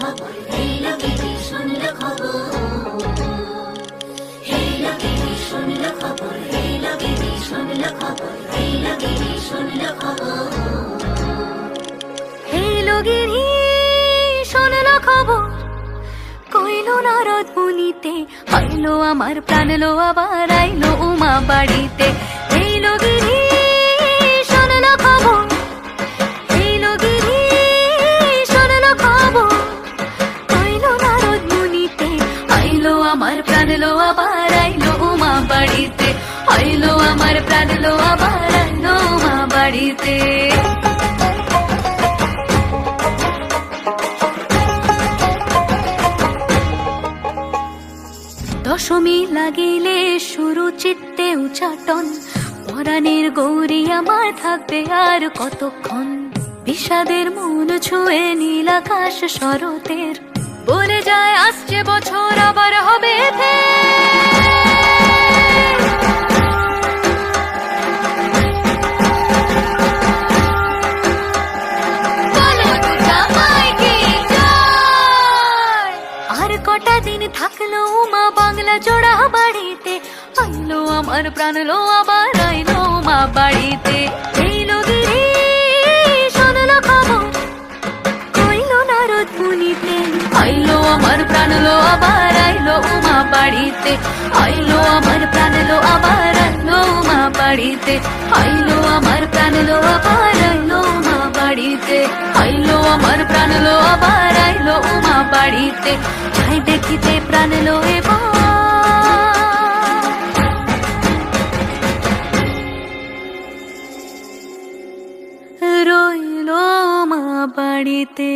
খবর, এই লোকেরই শুনলো খবর, এই লোকেরই শুনলো খবর, এই লোকেরই শুনলো খবর, এই লোকেরই শুনলো খবর, এই লোকেরই শুনলো খবর। কইলো নারদ মুনিতে, আইলো আমার প্রাণ লো আবার আইলো উমা বাড়িতে। এই লোকেরই শুনলো খবর, এই লোকেরই শুনলো খবর। কইলো নারদ মুনিতে, আইলো আমার প্রাণ লো আবার আইলো উমা বাড়িতে, আইলো আমার প্রাণ লো আবার আইলো উমা বাড়িতে। দশমী লাগিলে শুরু চিত্তে উচাটন, পরাণের গৌরী আমার থাকবে আর কতক্ষণ। বিষাদের মন ছুঁয়ে নীল আকাশ শরতের, বলে যায় আসছে বছর আবার হবে আর কটা দিন থাকলো উমা বাংলা জোড়া বাড়িতে, আইলো আমার প্রাণ লো আবার আইলো উমা বাড়িতে। এই লোকেরই শুনলো খবর, কইলো নারদ মুনিতে, আইলো আমার প্রাণ লো আবার আইলো উমা বাড়িতে, আইলো আমার প্রাণ লো আবার আইলো উমা বাড়িতে, আইলো আমার প্রাণ লো আবার আইলো উমা বাড়িতে, আইলো আমার প্রাণ লো আবার আইলো উমা বাড়িতে। যাই দেখিতে প্রাণ লো এবার রইলো মা বাড়িতে।